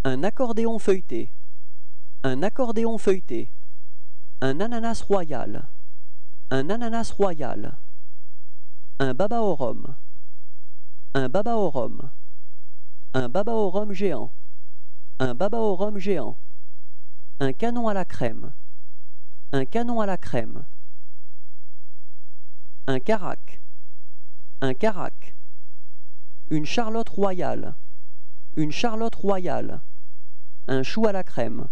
Un accordéon feuilleté. Un accordéon feuilleté. Un ananas royal. Un ananas royal. Un baba au rhum. Un baba au rhum. Un baba au rhum géant. Un baba au rhum géant. Un canon à la crème. Un canon à la crème. Un carac. Un carac. Une charlotte royale. Une charlotte royale. Un chou à la crème.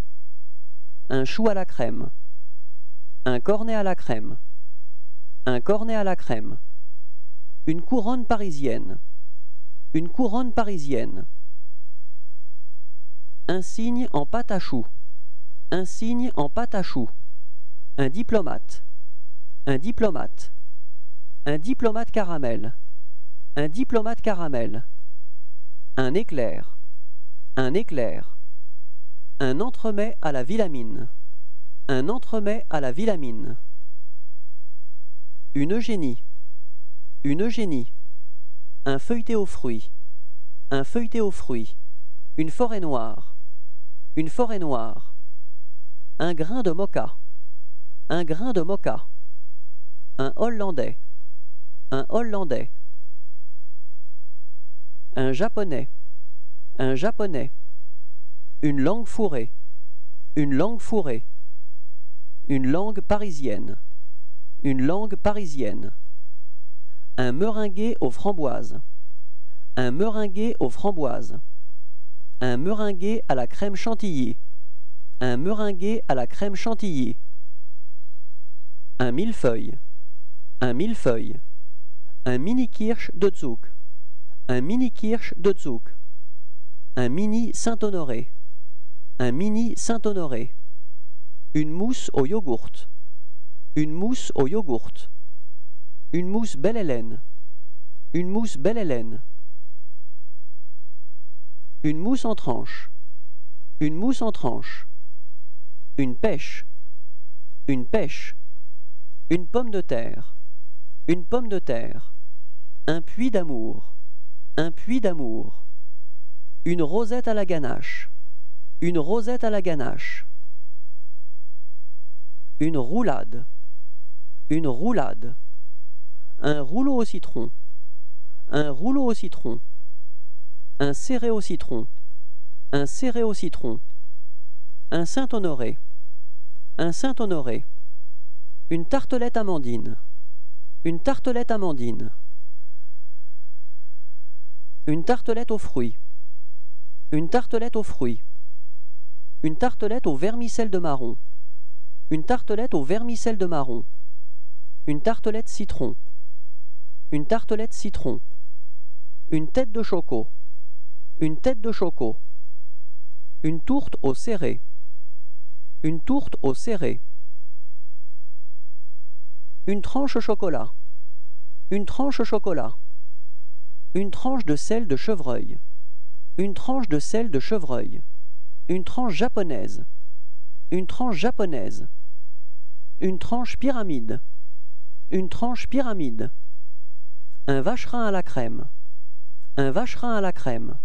Un chou à la crème. Un cornet à la crème. Un cornet à la crème. Une couronne parisienne. Une couronne parisienne. Un cygne en pâte à choux. Un cygne en pâte à choux. Un diplomate. Un diplomate. Un diplomate caramel. Un diplomate caramel. Un éclair. Un éclair. Un entremets à la Villamine. Un entremets à la Villamine. Une eugénie. Une eugénie. Un feuilleté aux fruits. Un feuilleté aux fruits. Une forêt noire. Une forêt noire. Un grain de moka. Un grain de moka. Un hollandais. Un hollandais. Un japonais. Un japonais. Une langue fourrée. Une langue fourrée. Une langue parisienne. Une langue parisienne. Un meringué aux framboises. Un meringué aux framboises. Un meringué à la crème chantilly. Un meringué à la crème chantilly. Un millefeuille. Un millefeuille. Un mini kirsch de Zug. Un mini kirsch de Zug. Un mini Saint-Honoré. Un mini Saint-Honoré. Une mousse au yogourt. Une mousse au yogourt. Une mousse Belle Hélène. Une mousse Belle Hélène. Une mousse en tranche. Une mousse en tranche. Une pêche. Une pêche. Une pomme de terre. Une pomme de terre. Un puits d'amour. Un puits d'amour. Une rosette à la ganache. Une rosette à la ganache. Une roulade. Une roulade. Un rouleau au citron. Un rouleau au citron. Un serré au citron. Un serré au citron. Un Saint-Honoré. Un Saint-Honoré. Une tartelette amandine. Une tartelette amandine. Une tartelette aux fruits. Une tartelette aux fruits. Une tartelette au vermicelle de marron. Une tartelette au vermicelle de marron. Une tartelette citron. Une tartelette citron. Une tête de choco. Une tête de choco. Une tourte au serré. Une tourte au serré. Une tranche chocolat. Une tranche chocolat. Une tranche de sel de chevreuil. Une tranche de sel de chevreuil. Une tranche japonaise. Une tranche japonaise. Une tranche pyramide. Une tranche pyramide. Un vacherin à la crème. Un vacherin à la crème.